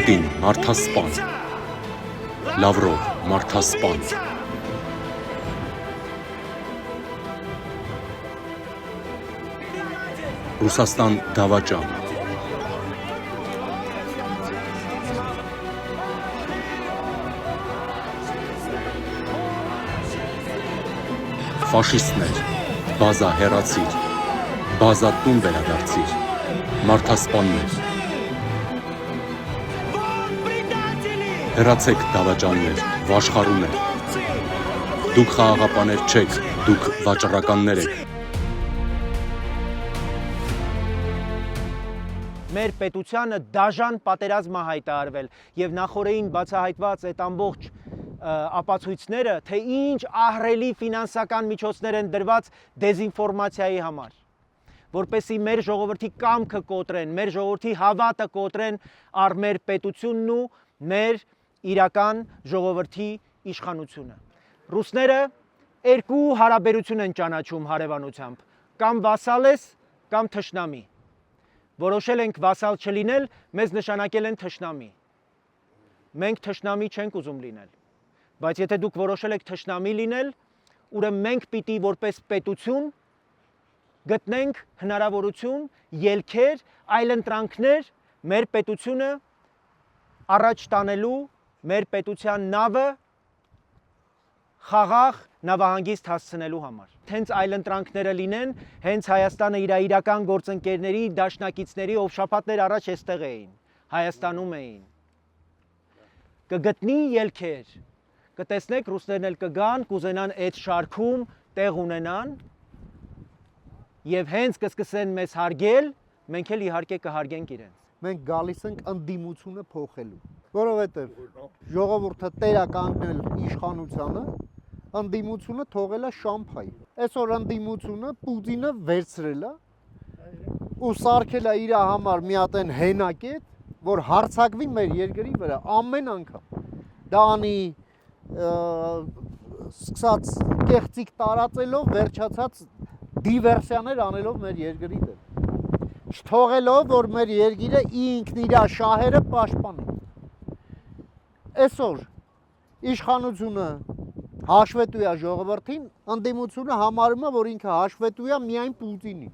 Պուտին մարդասպան, Լավրով մարդասպան, Ռուսաստան դավաճան, Ֆաշիստներ, բազա հեռացիր, բազա տուն վերադարձիր, մարդասպաններ, հեռացեք դավաճաններ, վաշխառուներ, դուք խաղաղապաներ չեք, դուք վաճառականներ եք, մեր պետությանը դաժան պատերազմ է հայտարարվել եւ նախորդին բացահայտված այդ ամբողջ ապացույցները, թե ինչ ահռելի ֆինանսական միջոցներ են դրված դեզինֆորմացիայի համար, որպեսզի մեր ժողովրդի կամքը կոտրեն, մեր ժողովրդի հավատը կոտրեն առ մեր պետությունն ու մեր իրական ժողովրդի իշխանությունը։ Ռուսները երկու հարաբերություն են ճանաչում հարևանությամբ, կամ վասալ ես, կամ թշնամի։ Որոշել ենք վասալ չլինել, մեզ նշանակել են թշնամի։ Մենք թշնամի չենք ուզում լինել, բայց եթե դուք որոշել եք թշնամի լինել, ուրեմն մենք պիտի որպես պետություն գտնենք հնարավորություն, ելքեր, այլընտրանքներ մեր պետությունը առաջ տանելու, մեր պետության նավը խաղաղ նավահանգիստ հասցնելու համար։ Հենց այլընտրանքները լինեն, հենց Հայաստանը իր իրական գործընկերների, դաշնակիցների, ով շաբաթներ առաջ այստեղ էին, Հայաստանում էին։ Կգտնի ելքեր, կտեսնեք ռուսներն էլ կգան, կուզենան այդ շարքում տեղ ունենան եւ հենց կսկսեն մեզ հարգել, մենք էլ իհարկե կհարգենք իրենց։ Մենք գալիս ենք ընդդիմությունը փոխելու, որովհետեւ ժողովուրդը տեր է կանգնել իշխանությանը, ընդդիմությունը թողել է շամփայ։ Այսօր ընդդիմությունը Պուտինը վերցրել է ու սարքել է իր համար մի հատ այն հենակետ, որ հարցակվի մեր երկրի վրա ամեն անգամ։ Դա անի սկսած կեղծիք տարածելով, վերջացած դիվերսիաներ անելով մեր երկրի դեմ։ Չթողելով, որ մեր երկիրը ինքն իր շահերը պաշտպանի։ Այսօր իշխանությունը հաշվետու է ժողովրդին, ընդդիմությունը համարում է, որ ինքը հաշվետու է միայն Պուտինին։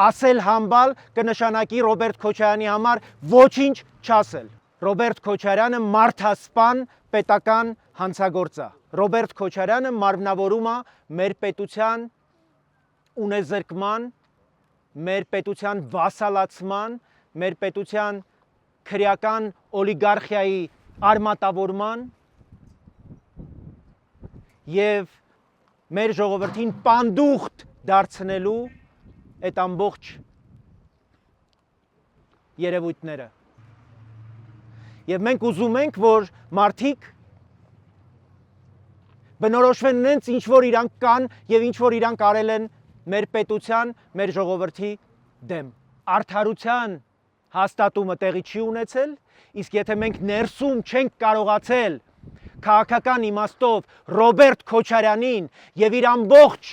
Ասել համբալ կնշանակի Ռոբերտ Քոչարյանի համար ոչինչ չասել։ Ռոբերտ Քոչարյանը մարդասպան պետական հանցագործ է։ Ռոբերտ Քոչարյանը մարմնավորում է մեր պետության ունեզրկման, մեր պետության վասալացման, մեր պետության քրեական օլիգարխիայի արմատավորման եւ մեր ժողովրդին պանդուխտ դարձնելու այդ ամբողջ երևույթները։ Եվ մենք ուզում ենք, որ մարդիկ բնորոշվեն նենց ինչ որ իրանք կան եւ ինչ որ իրանք արել են մեր պետության, մեր ժողովրդի դեմ։ Արդարության հաստատումը տեղի չի ունեցել, իսկ եթե մենք ներսում չենք կարողացել քաղաքական իմաստով Ռոբերտ Քոչարյանին եւ իր ամբողջ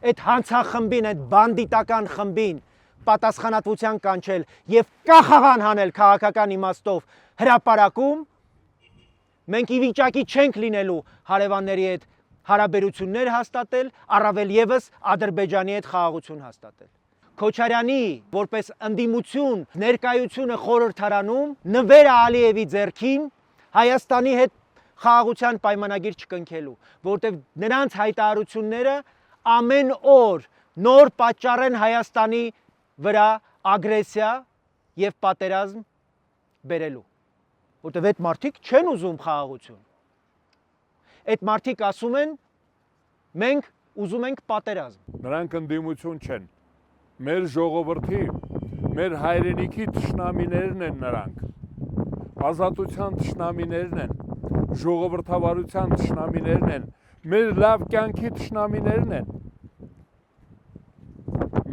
այդ հանցախմբին, այդ բանդիտական խմբին պատասխանատվության կանչել եւ կախաղան հանել քաղաքական իմաստով հրապարակում, մենք ի վիճակի չենք լինելու հարևանների հետ հարաբերություններ հաստատել, առավել եւս Ադրբեջանի հետ խաղաղություն հաստատել։ Քոչարյանի որպես ընդդիմություն ներկայությունը խորհրդարանում նվեր Ալիևի ձեռքին Հայաստանի հետ խաղաղության պայմանագիր չկնքելու, որտեղ նրանց հայտարարությունները ամեն օր նոր պատճառ են Հայաստանի վրա ագրեսիա եւ պատերազմ բերելու, որտեղ այդ մարդիկ չեն ուզում խաղաղություն։ Այդ մարդիկ ասում են մենք ուզում ենք պատերազմ։ Նրանք ընդդիմություն չեն։ Մեր ժողովրդի, մեր հայրենիքի թշնամիներն են նրանք։ Ազատության թշնամիներն են, ժողովրդավարության թշնամիներն են, մեր լավ կյանքի թշնամիներն են։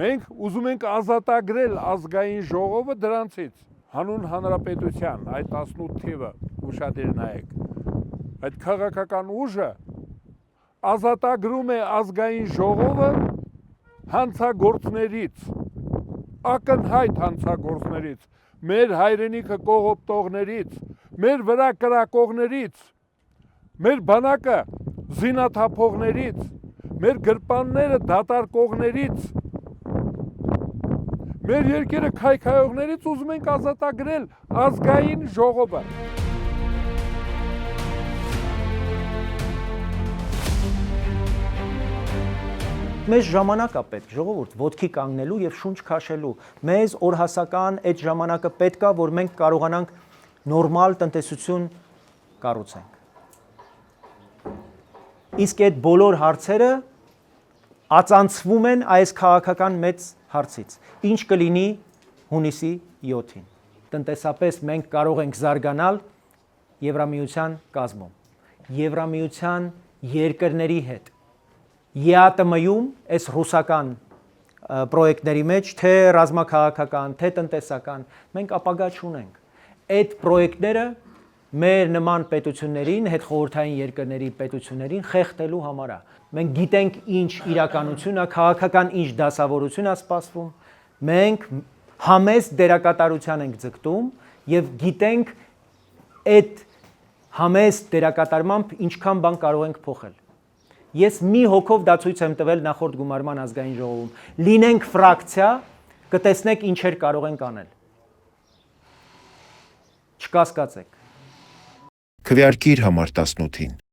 Մենք ուզում ենք ազատագրել ազգային ժողովը դրանցից, հանուն հանրապետության, այդ 18 թիվը ուշադիր նայեք։ Այդ քաղաքական ուժը ազատագրում է ազգային ժողովը հանցագործներից, ակնհայտ հանցագործներից, մեր հայրենիքը կողոպտողներից, մեր վրա կրակողներից, մեր բանակը զինաթափողներից, մեր գրպանները դատարկողներից, մեր երկիրը քայքայողներից ուզում ենք ազատագրել ազգային ժողովը։ Մեզ ժամանակ է պետք, ժողովուրդ, ոտքի կանգնելու եւ շունչ քաշելու։ Մեզ օրհասական այդ ժամանակը պետք է, որ մենք կարողանանք նորմալ տնտեսություն կառուցենք։ Իսկ այդ բոլոր հարցերը ածանցվում են այս քաղաքական մեծ հարցից։ Ինչ կլինի հունիսի 7-ին։ Տնտեսապես մենք կարող ենք զարգանալ Եվրամիության կազմում։ Եվրամիության երկրների հետ։ ԵԱՏՄ-ում այս ռուսական պրոյեկտների մեջ, թե ռազմաքաղաքական, թե տնտեսական, մենք ապագա չունենք։ Այդ պրոյեկտները մեր նման պետություններին, հետխորհրդային երկրների պետություններին խեղդելու համար է։ Մենք գիտենք ինչ իրականություն է, քաղաքական ինչ դասավորություն է սպասվում, մենք համեստ դերակատարության ենք ձգտում եւ գիտենք այդ համեստ դերակատարմամբ ինչքան բան կարող ենք փոխել։ Ես մի հոգով դա ցույց եմ տվել նախորդ գումարման ազգային ժողովում։ Լինենք ֆրակցիա, կտեսնեք ինչեր կարող ենք անել։ Չկասկածեք։ Քվեարկիր համար 18-ին։